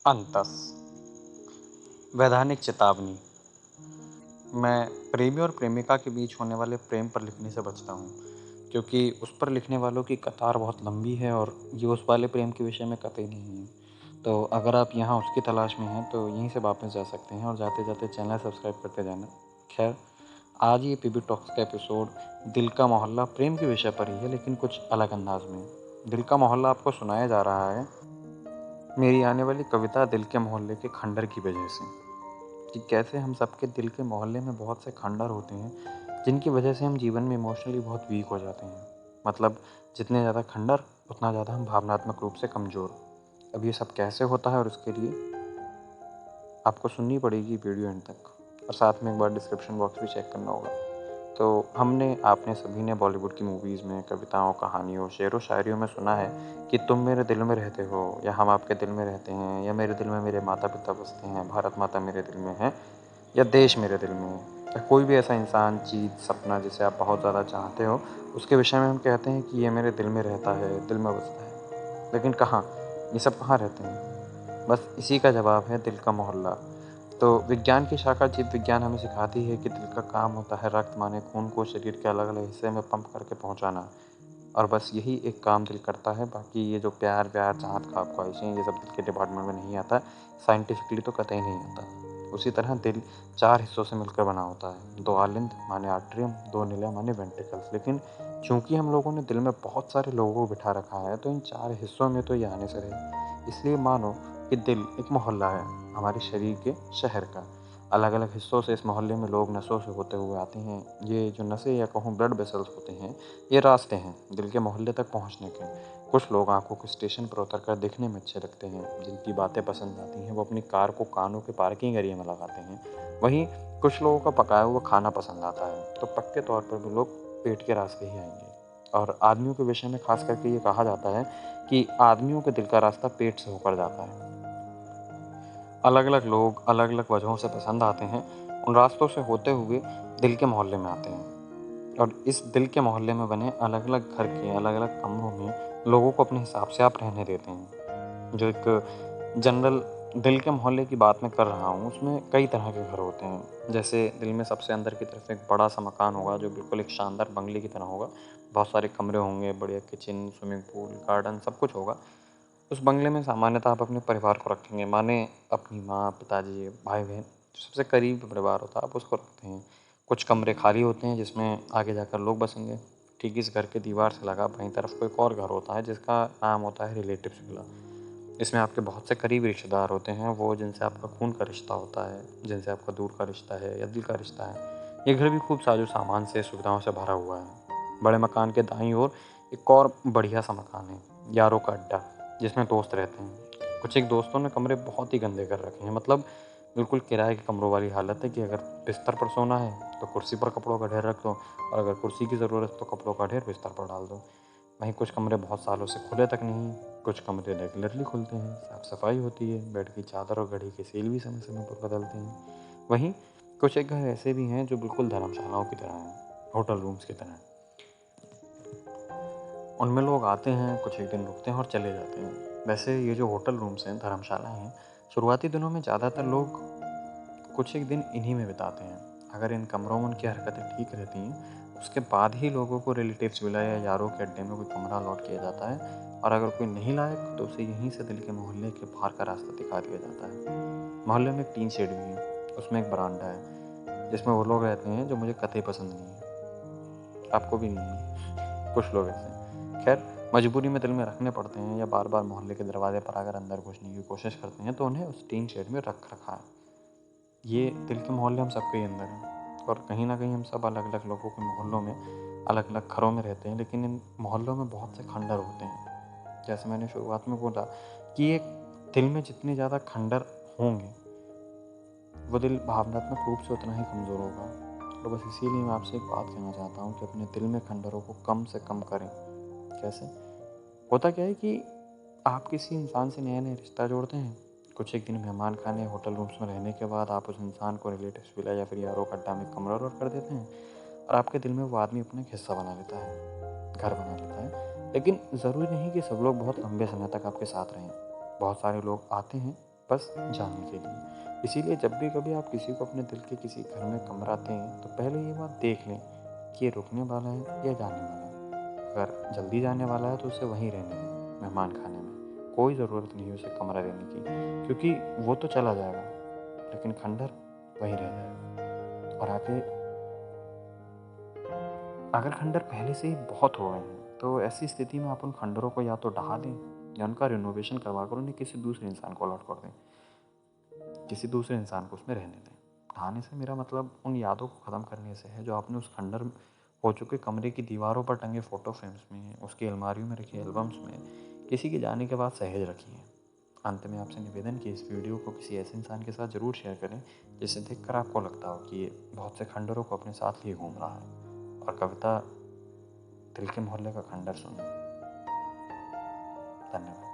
अंतस वैधानिक चेतावनी। मैं प्रेमी और प्रेमिका के बीच होने वाले प्रेम पर लिखने से बचता हूँ, क्योंकि उस पर लिखने वालों की कतार बहुत लंबी है और ये उस वाले प्रेम के विषय में कतई नहीं है। तो अगर आप यहाँ उसकी तलाश में हैं तो यहीं से वापस जा सकते हैं और जाते जाते चैनल सब्सक्राइब करते जाना। खैर, आज ये पीबी टॉक्स का एपिसोड दिल का मोहल्ला प्रेम के विषय पर ही है, लेकिन कुछ अलग अंदाज में। दिल का मोहल्ला आपको सुनाया जा रहा है मेरी आने वाली कविता दिल के मोहल्ले के खंडर की वजह से, कि कैसे हम सबके दिल के मोहल्ले में बहुत से खंडर होते हैं जिनकी वजह से हम जीवन में इमोशनली बहुत वीक हो जाते हैं। मतलब जितने ज़्यादा खंडर उतना ज़्यादा हम भावनात्मक रूप से कमज़ोर। अब ये सब कैसे होता है और उसके लिए आपको सुननी पड़ेगी वीडियो एंड तक, और साथ में एक बार डिस्क्रिप्शन बॉक्स भी चेक करना होगा। तो आपने सभी ने बॉलीवुड की मूवीज़ में, कविताओं, कहानियों, शेरों शायरियों में सुना है कि तुम मेरे दिल में रहते हो, या हम आपके दिल में रहते हैं, या मेरे दिल में मेरे माता पिता बसते हैं, भारत माता मेरे दिल में है, या देश मेरे दिल में है, या कोई भी ऐसा इंसान, चीज़, सपना जिसे आप बहुत ज़्यादा चाहते हो, उसके विषय में हम कहते हैं कि ये मेरे दिल में रहता है, दिल में बसता है। लेकिन कहाँ, ये सब कहाँ रहते हैं? बस इसी का जवाब है दिल का मोहल्ला। तो विज्ञान की शाखा जीव विज्ञान हमें सिखाती है कि दिल का काम होता है रक्त माने खून को शरीर के अलग अलग हिस्से में पंप करके पहुंचाना, और बस यही एक काम दिल करता है। बाकी ये जो प्यार व्यार, चाहत, ख्वाब, ख्वाहिशें, ये सब दिल के डिपार्टमेंट में नहीं आता, साइंटिफिकली तो कतई नहीं आता। उसी तरह दिल 4 हिस्सों से मिलकर बना होता है, 2 आलिंद माने आर्टरियम, 2 निलय माने वेंट्रिकल्स। लेकिन चूंकि हम लोगों ने दिल में बहुत सारे लोगों को बिठा रखा है, तो इन 4 हिस्सों में तो ये आने से रहे। इसलिए मानो कि दिल एक मोहल्ला है हमारे शरीर के, शहर का। अलग अलग हिस्सों से इस मोहल्ले में लोग नसों से होते हुए आते हैं। ये जो नसें या कहूँ ब्लड वेसल्स होते हैं, ये रास्ते हैं दिल के मोहल्ले तक पहुंचने के। कुछ लोग आंखों को स्टेशन पर उतरकर दिखने में अच्छे लगते हैं, जिनकी बातें पसंद आती हैं, वो अपनी कार को कानों के पार्किंग एरिया में लगाते हैं। वहीं कुछ लोगों का पकाया हुआ खाना पसंद आता है, तो पक्के तौर पर भी लोग पेट के रास्ते ही आएंगे। और आदमियों के विषय में खास करके ये कहा जाता है कि आदमियों के दिल का रास्ता पेट से होकर जाता है। अलग अलग लोग अलग अलग वजहों से पसंद आते हैं, उन रास्तों से होते हुए दिल के मोहल्ले में आते हैं। और इस दिल के मोहल्ले में बने अलग अलग घर के अलग अलग कमरों में लोगों को अपने हिसाब से आप रहने देते हैं। जो एक जनरल दिल के मोहल्ले की बात मैं कर रहा हूँ, उसमें कई तरह के घर होते हैं। जैसे दिल में सबसे अंदर की तरफ एक बड़ा सा मकान होगा, जो बिल्कुल एक शानदार बंगले की तरह होगा। बहुत सारे कमरे होंगे, बढ़िया किचन, स्विमिंग पूल, गार्डन, सब कुछ होगा। उस बंगले में सामान्यतः आप अपने परिवार को रखेंगे, माने अपनी माँ, पिताजी, भाई बहन, जो सबसे करीब परिवार होता है आप उसको रखते हैं। कुछ कमरे खाली होते हैं जिसमें आगे जाकर लोग बसेंगे। ठीक इस घर के दीवार से लगा बाईं तरफ कोई और घर होता है जिसका नाम होता है रिलेटिव्स विला। इसमें आपके बहुत से करीबी रिश्तेदार होते हैं, वो जिनसे आपका खून का रिश्ता होता है, जिनसे आपका दूर का रिश्ता है या दिल का रिश्ता है। ये घर भी खूब साजो सामान से, सुविधाओं से भरा हुआ है। बड़े मकान के दाईं ओर एक और बढ़िया सा मकान है, यारों का अड्डा, जिसमें दोस्त रहते हैं। कुछ एक दोस्तों ने कमरे बहुत ही गंदे कर रखे हैं, मतलब बिल्कुल किराए के कमरों वाली हालत है कि अगर बिस्तर पर सोना है तो कुर्सी पर कपड़ों का ढेर रख दो, और अगर कुर्सी की ज़रूरत है तो कपड़ों का ढेर बिस्तर पर डाल दो। वहीं कुछ कमरे बहुत सालों से खुले तक नहीं, कुछ कमरे रेगुलरली खुलते हैं, साफ सफाई होती है, बेड की चादर और घड़ी के सील भी समय समय पर बदलते हैं। वहीं कुछ एक घर ऐसे भी हैं जो बिल्कुल धर्मशालाओं की तरह हैं, होटल रूम्स की तरह। उनमें लोग आते हैं, कुछ एक दिन रुकते हैं और चले जाते हैं। वैसे ये जो होटल रूम्स हैं, धर्मशालाएं हैं, शुरुआती दिनों में ज़्यादातर लोग कुछ एक दिन इन्हीं में बिताते हैं। अगर इन कमरों में उनकी हरकतें ठीक रहती हैं, उसके बाद ही लोगों को रिलेटिव्स विला या यारों के अड्डे में कोई कमरा अलॉट किया जाता है। और अगर कोई नहीं लायक तो उसे यहीं से दिल के मोहल्ले के बाहर का रास्ता दिखा दिया जाता है। मोहल्ले में एक टीन शेड भी है, उसमें एक बरामदा है जिसमें वो लोग रहते हैं जो मुझे कतई पसंद नहीं है, आपको भी नहीं है, कुछ लोग ऐसे हैं। खैर, मजबूरी में दिल में रखने पड़ते हैं, या बार बार मोहल्ले के दरवाजे पर आकर अंदर घुसने की कोशिश करते हैं, तो उन्हें उस टीन शेड में रख रखा है। ये दिल के मोहल्ले हम सबके ही अंदर हैं, और कहीं ना कहीं हम सब अलग अलग लोगों के मोहल्लों में, अलग अलग घरों में रहते हैं। लेकिन इन मोहल्लों में बहुत से खंडर होते हैं। जैसे मैंने शुरुआत में बोला कि एक दिल में जितने ज़्यादा खंडर होंगे, वो दिल भावनात्मक रूप से उतना ही कमज़ोर होगा। तो बस इसीलिए मैं आपसे एक बात कहना चाहता हूँ कि अपने दिल में खंडरों को कम से कम करें। कैसे? होता क्या है कि आप किसी इंसान से नया नया रिश्ता जोड़ते हैं, कुछ एक दिन मेहमान खाने, होटल रूम्स में रहने के बाद आप उस इंसान को रिलेटिव्स विला या फिर यारों का अड्डा में कमरा अलॉट कर देते हैं, और आपके दिल में वो आदमी अपना एक हिस्सा बना लेता है, घर बना लेता है। लेकिन ज़रूरी नहीं कि सब लोग बहुत लंबे समय तक आपके साथ रहें। बहुत सारे लोग आते हैं, बस जाने के लिए। इसीलिए जब भी कभी आप किसी को अपने दिल के किसी घर में कमरा दें, तो पहले ये बात देख लें कि ये रुकने वाला है या जाने वाला है। अगर जल्दी जाने वाला है तो उसे वहीं रहने दें, मेहमान खाने में। कोई ज़रूरत नहीं है उसे कमरा देने की, क्योंकि वो तो चला जाएगा, लेकिन खंडहर वहीं रह जाएगा। और आगे अगर खंडहर पहले से ही बहुत हो गए हैं, तो ऐसी स्थिति में आप उन खंडहरों को या तो ढहा दें या उनका रिनोवेशन करवा कर उन्हें किसी दूसरे इंसान को अलॉट कर दें। किसी दूसरे इंसान को उसमें रहने दें। ढहाने से मेरा मतलब उन यादों को ख़त्म करने से है, जो आपने उस खंडहर हो चुके कमरे की दीवारों पर टंगे फ़ोटो फ्रेम्स में, उसकी अलमारियों में रखी एल्बम्स में, किसी के जाने के बाद सहेज रखी हैं। अंत में आपसे निवेदन कि इस वीडियो को किसी ऐसे इंसान के साथ ज़रूर शेयर करें, जिसे देखकर आपको लगता हो कि ये बहुत से खंडहरों को अपने साथ लिए घूम रहा है। और कविता दिल के मोहल्ले का खंडहर सुनिए। धन्यवाद।